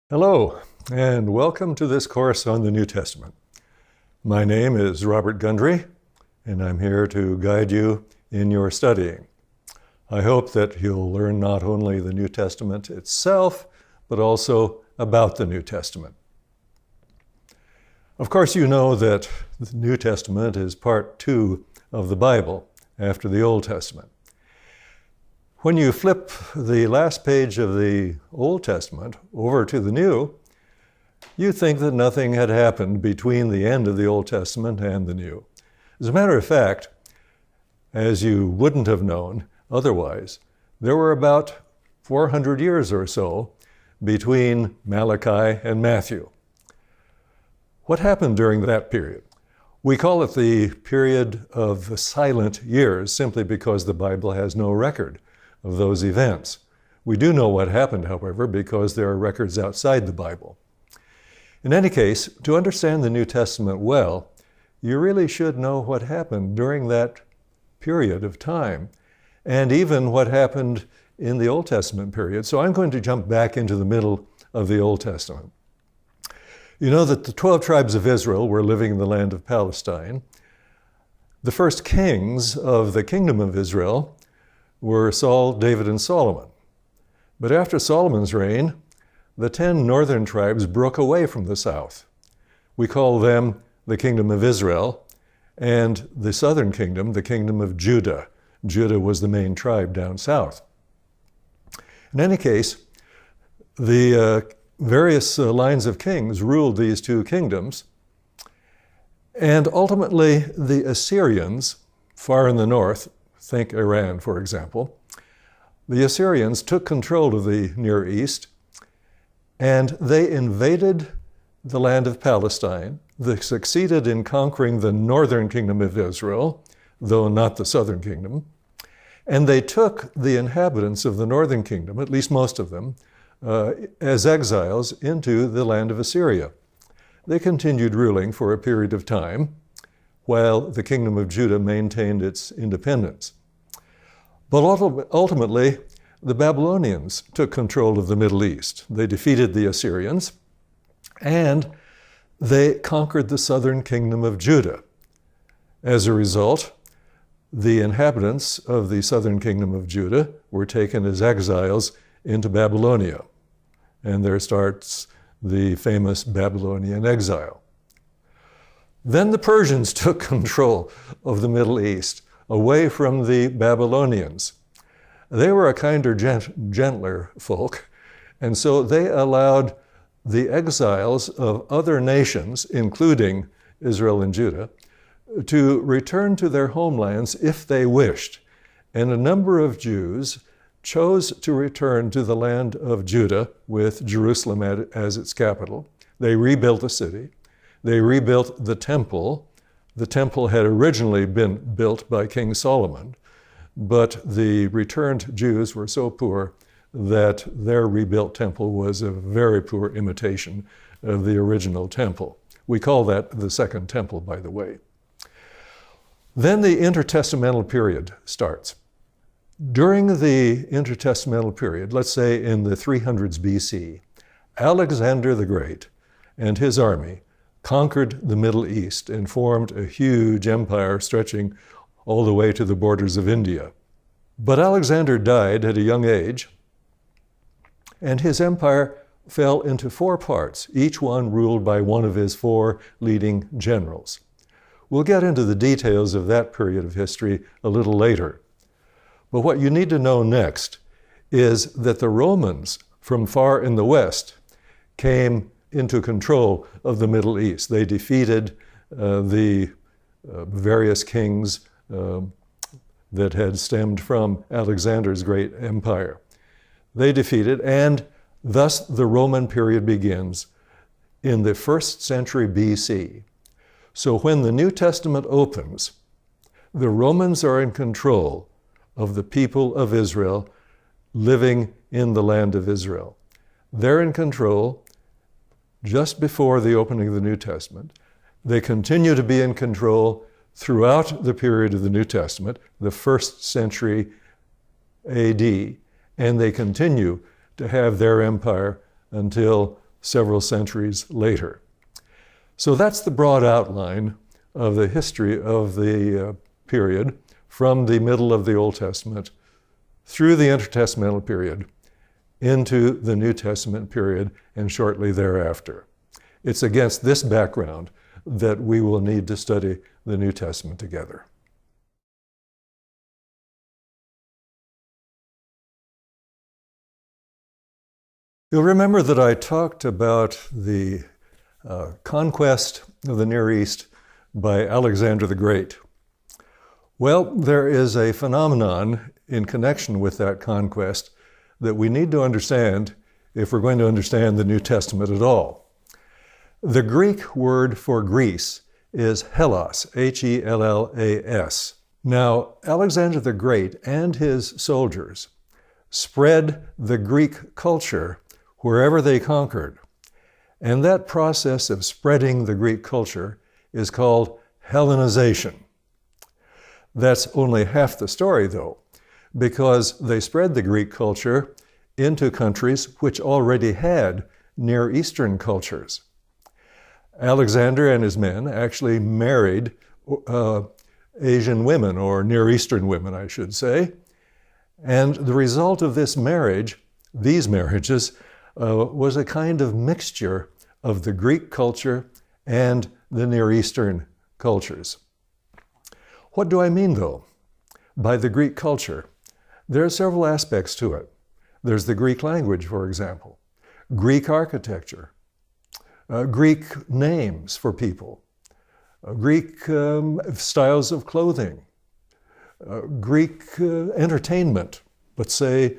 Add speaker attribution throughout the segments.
Speaker 1: Hello, and welcome to this course on the New Testament. My name is Robert Gundry, and I'm here to guide you in your studying. I hope that you'll learn not only the New Testament itself, but also about the New Testament. Of course, you know that the New Testament is part 2 of the Bible after the Old Testament. When you flip the last page of the Old Testament over to the New, you think that nothing had happened between the end of the Old Testament and the New. As a matter of fact, as you wouldn't have known otherwise, there were about 400 years or so between Malachi and Matthew. What happened during that period? We call it the period of the silent years simply because the Bible has no record of those events. We do know what happened, however, because there are records outside the Bible. In any case, to understand the New Testament well, you really should know what happened during that period of time, and even what happened in the Old Testament period. So I'm going to jump back into the middle of the Old Testament. You know that the 12 tribes of Israel were living in the land of Palestine. The first kings of the kingdom of Israel were Saul, David, and Solomon. But after Solomon's reign, the 10 northern tribes broke away from the south. We call them the kingdom of Israel, and the southern kingdom, the kingdom of Judah. Judah was the main tribe down south. In any case, the various lines of kings ruled these two kingdoms, and ultimately the Assyrians, far in the north, think Iran, for example, the Assyrians took control of the Near East, and they invaded the land of Palestine. They succeeded in conquering the northern kingdom of Israel, though not the southern kingdom, and they took the inhabitants of the northern kingdom, at least most of them, as exiles into the land of Assyria. They continued ruling for a period of time, while the kingdom of Judah maintained its independence. But ultimately, the Babylonians took control of the Middle East. They defeated the Assyrians, and they conquered the southern kingdom of Judah. As a result, the inhabitants of the southern kingdom of Judah were taken as exiles into Babylonia, and there starts the famous Babylonian exile. Then the Persians took control of the Middle East, away from the Babylonians. They were a kinder, gentler folk, and so they allowed the exiles of other nations, including Israel and Judah, to return to their homelands if they wished. And a number of Jews chose to return to the land of Judah with Jerusalem as its capital. They rebuilt the city. They rebuilt the temple. The temple had originally been built by King Solomon, but the returned Jews were so poor that their rebuilt temple was a very poor imitation of the original temple. We call that the Second Temple, by the way. Then the intertestamental period starts. During the intertestamental period, let's say in the 300s BC, Alexander the Great and his army conquered the Middle East and formed a huge empire stretching all the way to the borders of India. But Alexander died at a young age, and his empire fell into 4 parts, each one ruled by one of his 4 leading generals. We'll get into the details of that period of history a little later. But what you need to know next is that the Romans from far in the west came into control of the Middle East. They defeated the various kings that had stemmed from Alexander's great empire. They defeated, and thus the Roman period begins in the 1st century BC. So when the New Testament opens, the Romans are in control of the people of Israel living in the land of Israel. They're in control just before the opening of the New Testament. They continue to be in control throughout the period of the New Testament, the 1st century AD, and they continue to have their empire until several centuries later. So that's the broad outline of the history of the period from the middle of the Old Testament through the intertestamental period into the New Testament period and shortly thereafter. It's against this background that we will need to study the New Testament together. You'll remember that I talked about the conquest of the Near East by Alexander the Great. Well, there is a phenomenon in connection with that conquest that we need to understand if we're going to understand the New Testament at all. The Greek word for Greece is Hellas, H-E-L-L-A-S. Now, Alexander the Great and his soldiers spread the Greek culture wherever they conquered. And that process of spreading the Greek culture is called Hellenization. That's only half the story, though, because they spread the Greek culture into countries which already had Near Eastern cultures. Alexander and his men actually married Asian women, or Near Eastern women, I should say. And the result of this marriage, these marriages, was a kind of mixture of the Greek culture and the Near Eastern cultures. What do I mean, though, by the Greek culture? There are several aspects to it. There's the Greek language, for example, Greek architecture, Greek names for people, Greek styles of clothing, Greek entertainment, let's say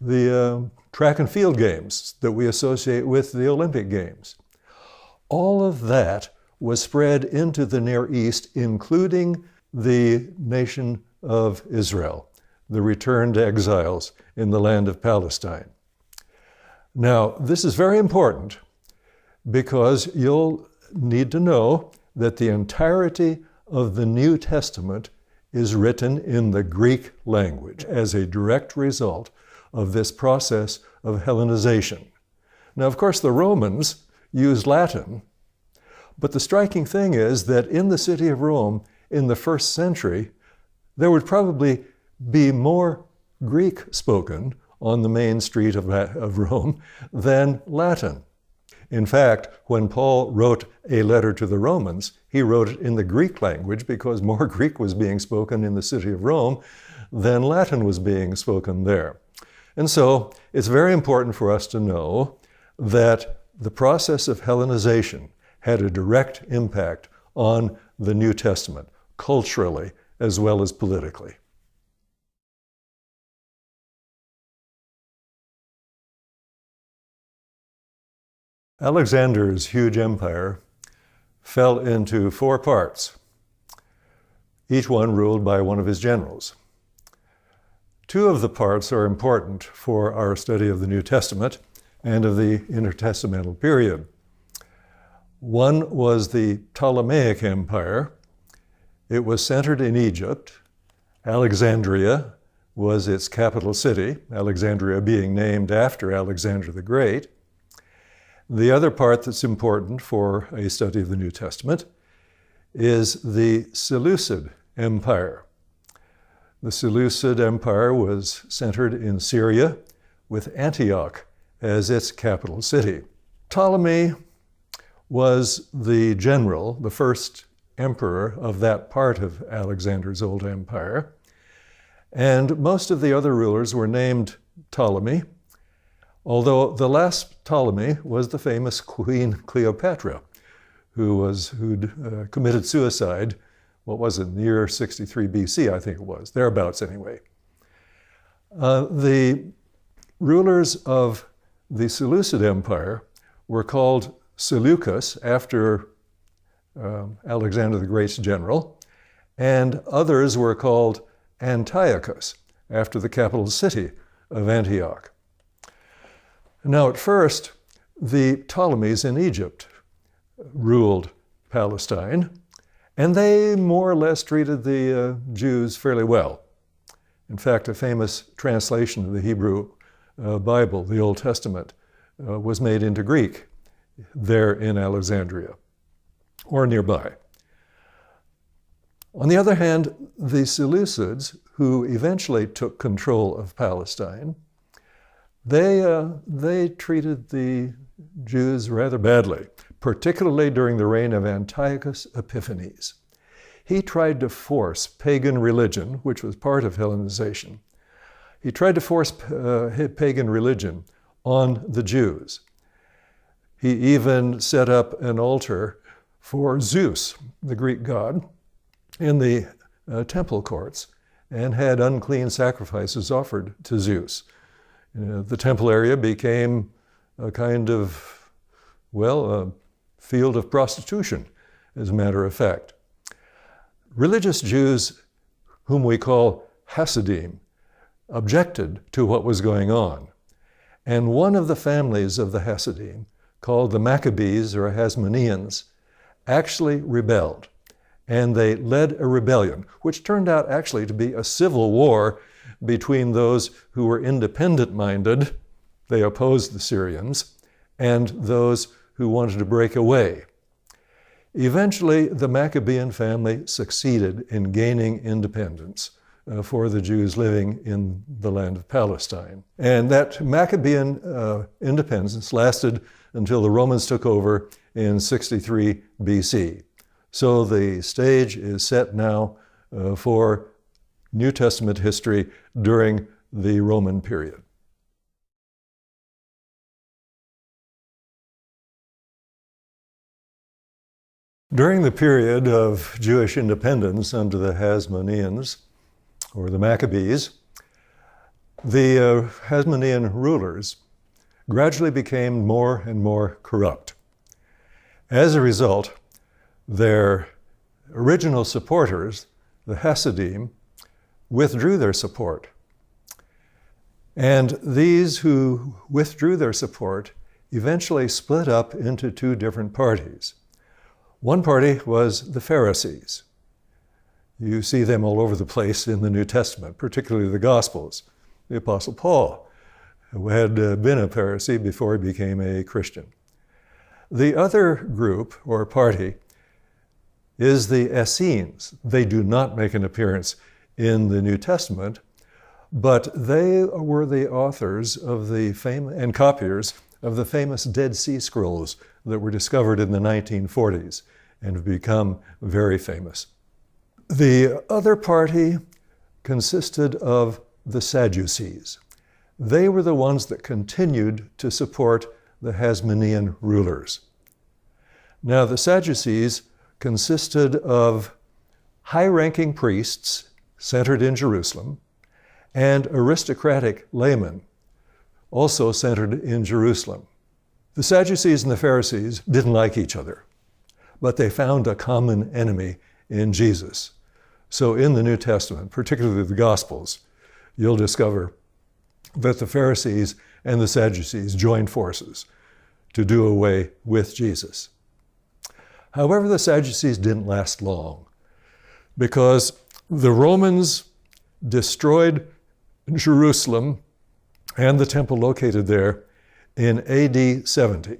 Speaker 1: the track and field games that we associate with the Olympic Games. All of that was spread into the Near East, including the nation of Israel, the returned exiles in the land of Palestine. Now, this is very important because you'll need to know that the entirety of the New Testament is written in the Greek language as a direct result of this process of Hellenization. Now, of course, the Romans used Latin, but the striking thing is that in the city of Rome, in the first century, there would probably be more Greek spoken on the main street of Rome than Latin. In fact, when Paul wrote a letter to the Romans, he wrote it in the Greek language because more Greek was being spoken in the city of Rome than Latin was being spoken there. And so it's very important for us to know that the process of Hellenization had a direct impact on the New Testament, culturally as well as politically. Alexander's huge empire fell into 4 parts, each one ruled by one of his generals. 2 of the parts are important for our study of the New Testament and of the intertestamental period. One was the Ptolemaic Empire. It was centered in Egypt. Alexandria was its capital city, Alexandria being named after Alexander the Great. The other part that's important for a study of the New Testament is the Seleucid Empire. The Seleucid Empire was centered in Syria with Antioch as its capital city. Ptolemy was the general, the first emperor of that part of Alexander's old empire. And most of the other rulers were named Ptolemy, although the last Ptolemy was the famous Queen Cleopatra, who'd committed suicide, what was it, in the year 63 BC, I think it was, thereabouts anyway. The rulers of the Seleucid Empire were called Seleucus, after Alexander the Great's general, and others were called Antiochus, after the capital city of Antioch. Now, at first, the Ptolemies in Egypt ruled Palestine, and they more or less treated the Jews fairly well. In fact, a famous translation of the Hebrew Bible, the Old Testament, was made into Greek there in Alexandria or nearby. On the other hand, the Seleucids, who eventually took control of Palestine, they treated the Jews rather badly, particularly during the reign of Antiochus Epiphanes. He tried to force pagan religion, which was part of Hellenization. He tried to force pagan religion on the Jews. He even set up an altar for Zeus, the Greek god, in the temple courts, and had unclean sacrifices offered to Zeus. The temple area became a kind of, a field of prostitution, as a matter of fact. Religious Jews, whom we call Hasidim, objected to what was going on. And one of the families of the Hasidim, called the Maccabees or Hasmoneans, actually rebelled. And they led a rebellion, which turned out actually to be a civil war between those who were independent-minded, they opposed the Syrians, and those who wanted to break away. Eventually, the Maccabean family succeeded in gaining independence for the Jews living in the land of Palestine. And that Maccabean independence lasted until the Romans took over in 63 BC. So the stage is set now for New Testament history during the Roman period. During the period of Jewish independence under the Hasmoneans, or the Maccabees, the Hasmonean rulers gradually became more and more corrupt. As a result, their original supporters, the Hasidim, withdrew their support. And these who withdrew their support eventually split up into two different parties. One party was the Pharisees. You see them all over the place in the New Testament, particularly the Gospels. The Apostle Paul, who had been a Pharisee before he became a Christian. The other group, or party, is the Essenes. They do not make an appearance in the New Testament, but they were the authors of and copiers of the famous Dead Sea Scrolls that were discovered in the 1940s and have become very famous. The other party consisted of the Sadducees. They were the ones that continued to support the Hasmonean rulers. Now, the Sadducees consisted of high-ranking priests centered in Jerusalem and aristocratic laymen also centered in Jerusalem. The Sadducees and the Pharisees didn't like each other, but they found a common enemy in Jesus. So in the New Testament, particularly the Gospels, you'll discover that the Pharisees and the Sadducees joined forces to do away with Jesus. However, the Sadducees didn't last long because the Romans destroyed Jerusalem and the temple located there in AD 70.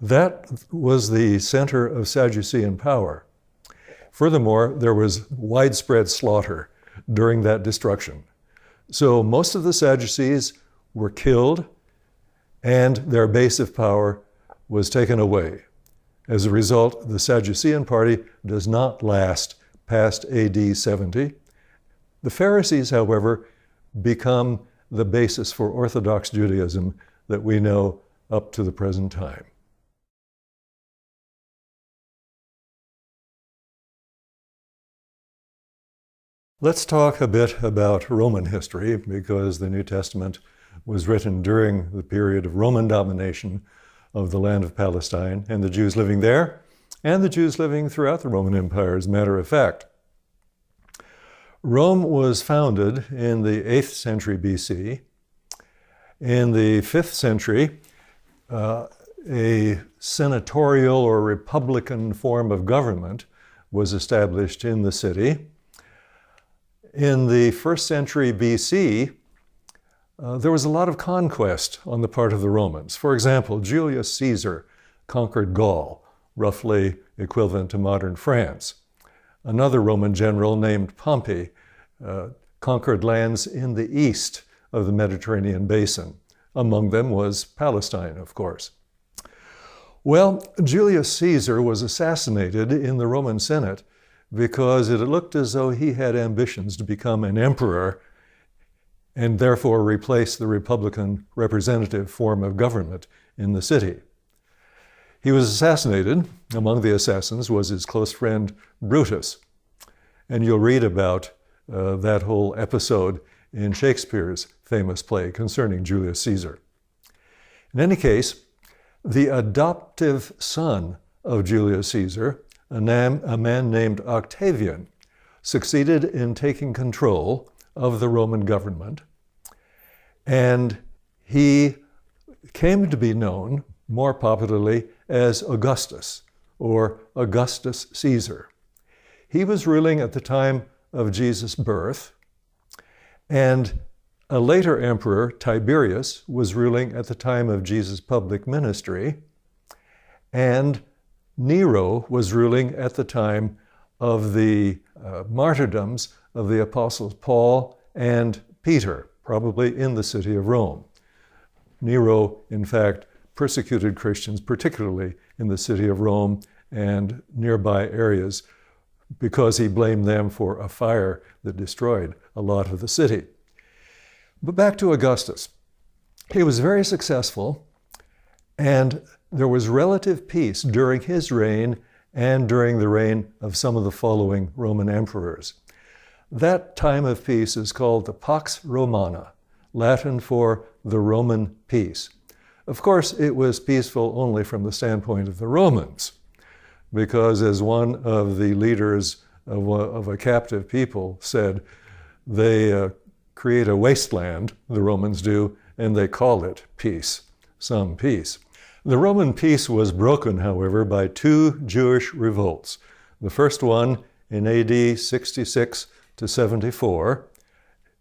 Speaker 1: That was the center of Sadducean power. Furthermore, there was widespread slaughter during that destruction. So most of the Sadducees were killed and their base of power was taken away. As a result, the Sadducean party does not last past AD 70. The Pharisees, however, become the basis for Orthodox Judaism that we know up to the present time. Let's talk a bit about Roman history, because the New Testament was written during the period of Roman domination of the land of Palestine and the Jews living there, and the Jews living throughout the Roman Empire, as a matter of fact. Rome was founded in the 8th century BC. In the 5th century, a senatorial or republican form of government was established in the city. In the 1st century BC, there was a lot of conquest on the part of the Romans. For example, Julius Caesar conquered Gaul, roughly equivalent to modern France. Another Roman general named Pompey conquered lands in the east of the Mediterranean basin. Among them was Palestine, of course. Well, Julius Caesar was assassinated in the Roman Senate because it looked as though he had ambitions to become an emperor and therefore replace the republican representative form of government in the city. He was assassinated. Among the assassins was his close friend Brutus. And you'll read about that whole episode in Shakespeare's famous play concerning Julius Caesar. In any case, the adoptive son of Julius Caesar, a man named Octavian, succeeded in taking control of the Roman government, and he came to be known more popularly as Augustus, or Augustus Caesar. He was ruling at the time of Jesus' birth, and a later emperor, Tiberius, was ruling at the time of Jesus' public ministry, and Nero was ruling at the time of the martyrdoms of the apostles Paul and Peter, probably in the city of Rome. Nero, in fact, persecuted Christians, particularly in the city of Rome and nearby areas, because he blamed them for a fire that destroyed a lot of the city. But back to Augustus. He was very successful, and there was relative peace during his reign and during the reign of some of the following Roman emperors. That time of peace is called the Pax Romana, Latin for the Roman peace. Of course, it was peaceful only from the standpoint of the Romans, because as one of the leaders of a captive people said, they create a wasteland, the Romans do, and they call it peace, some peace. The Roman peace was broken, however, by two Jewish revolts. The first one in AD 66 to 74.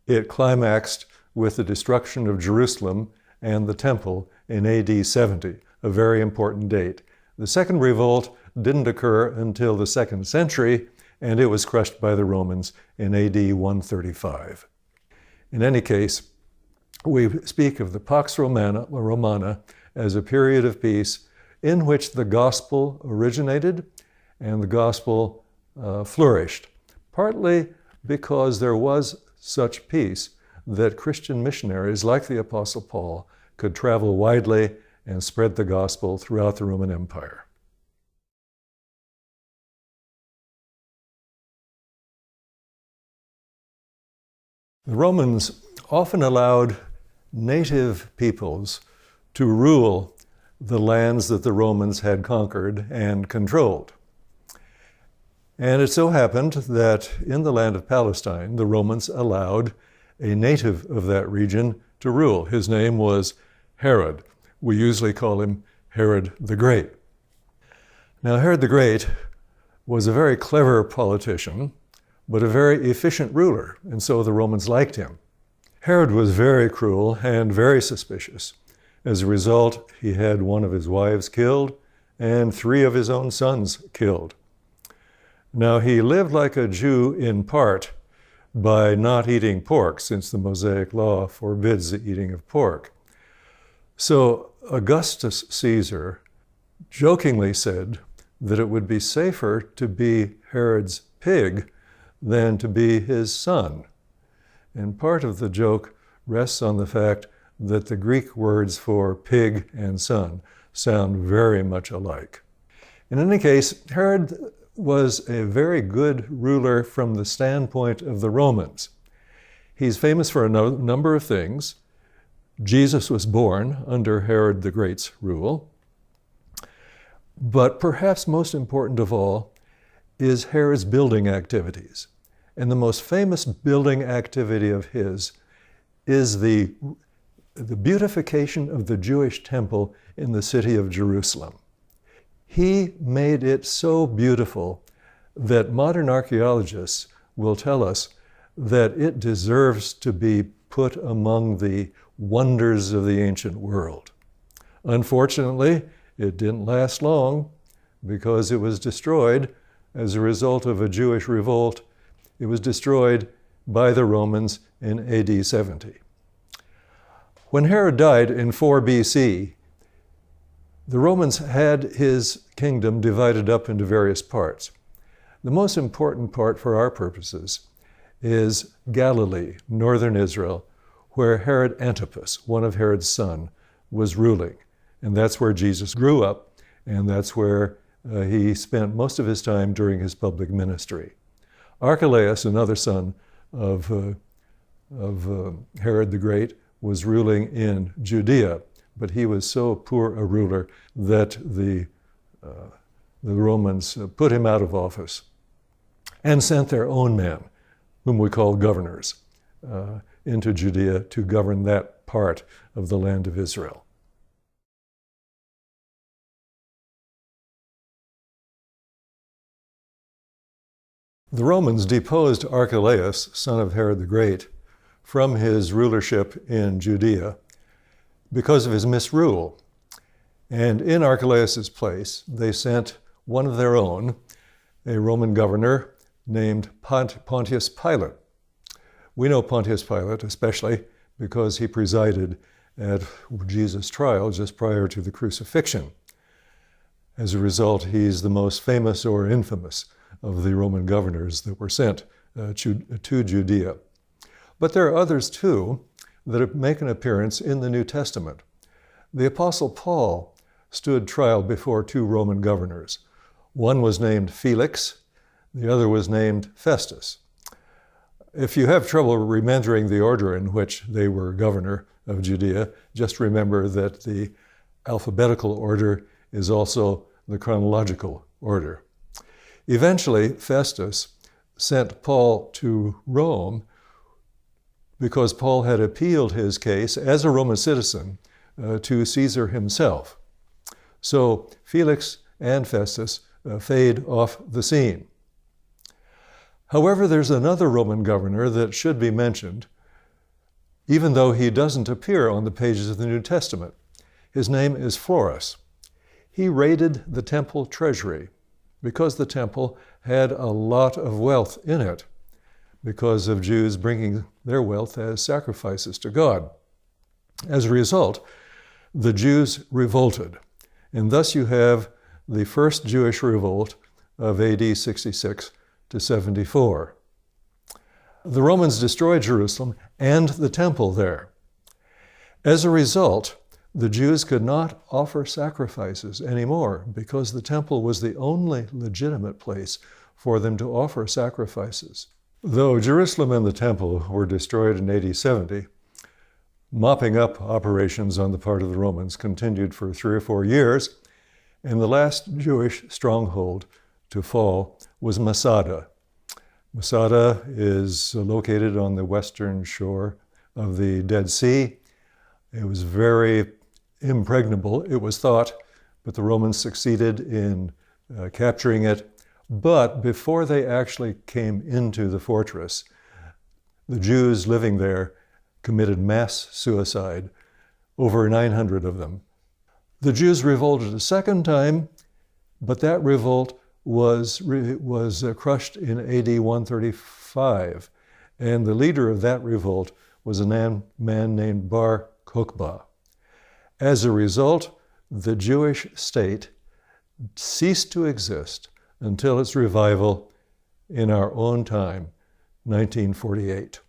Speaker 1: It climaxed with the destruction of Jerusalem and the temple in AD 70, a very important date. The second revolt didn't occur until the 2nd century, and it was crushed by the Romans in AD 135. In any case, we speak of the Pax Romana as a period of peace in which the gospel originated and the gospel flourished, partly because there was such peace that Christian missionaries like the Apostle Paul could travel widely and spread the gospel throughout the Roman Empire. The Romans often allowed native peoples to rule the lands that the Romans had conquered and controlled. And it so happened that in the land of Palestine, the Romans allowed a native of that region to rule. His name was Herod. We usually call him Herod the Great. Now, Herod the Great was a very clever politician, but a very efficient ruler, and so the Romans liked him. Herod was very cruel and very suspicious. As a result, he had one of his wives killed and 3 of his own sons killed. Now, he lived like a Jew in part by not eating pork, since the Mosaic law forbids the eating of pork. So Augustus Caesar jokingly said that it would be safer to be Herod's pig than to be his son. And part of the joke rests on the fact that the Greek words for pig and son sound very much alike. In any case, Herod was a very good ruler from the standpoint of the Romans. He's famous for a number of things. Jesus was born under Herod the Great's rule. But perhaps most important of all is Herod's building activities. And the most famous building activity of his is the beautification of the Jewish temple in the city of Jerusalem. He made it so beautiful that modern archaeologists will tell us that it deserves to be put among the wonders of the ancient world. Unfortunately, it didn't last long because it was destroyed as a result of a Jewish revolt. It was destroyed by the Romans in AD 70. When Herod died in 4 BC, the Romans had his kingdom divided up into various parts. The most important part for our purposes is Galilee, northern Israel, where Herod Antipas, one of Herod's sons, was ruling. And that's where Jesus grew up, and that's where he spent most of his time during his public ministry. Archelaus, another son of Herod the Great, was ruling in Judea, but he was so poor a ruler that the Romans put him out of office and sent their own men, whom we call governors, into Judea to govern that part of the land of Israel. The Romans deposed Archelaus, son of Herod the Great, from his rulership in Judea because of his misrule. And in Archelaus's place, they sent one of their own, a Roman governor named Pontius Pilate. We know Pontius Pilate especially because he presided at Jesus' trial just prior to the crucifixion. As a result, he's the most famous or infamous of the Roman governors that were sent to Judea. But there are others too that make an appearance in the New Testament. The Apostle Paul stood trial before 2 Roman governors. One was named Felix, the other was named Festus. If you have trouble remembering the order in which they were governor of Judea, just remember that the alphabetical order is also the chronological order. Eventually, Festus sent Paul to Rome because Paul had appealed his case as a Roman citizen to Caesar himself. So Felix and Festus fade off the scene. However, there's another Roman governor that should be mentioned, even though he doesn't appear on the pages of the New Testament. His name is Florus. He raided the temple treasury because the temple had a lot of wealth in it because of Jews bringing their wealth as sacrifices to God. As a result, the Jews revolted, and thus you have the first Jewish revolt of AD 66 to 74. The Romans destroyed Jerusalem and the temple there. As a result, the Jews could not offer sacrifices anymore because the temple was the only legitimate place for them to offer sacrifices. Though Jerusalem and the temple were destroyed in AD 70, mopping up operations on the part of the Romans continued for 3 or 4 years, and the last Jewish stronghold to fall was Masada. Masada is located on the western shore of the Dead Sea. It was very impregnable, it was thought, but the Romans succeeded in capturing it. But before they actually came into the fortress, the Jews living there committed mass suicide, over 900 of them. The Jews revolted a second time, but that revolt was crushed in AD 135, and the leader of that revolt was a man named Bar Kokhba. As a result, the Jewish state ceased to exist until its revival in our own time, 1948.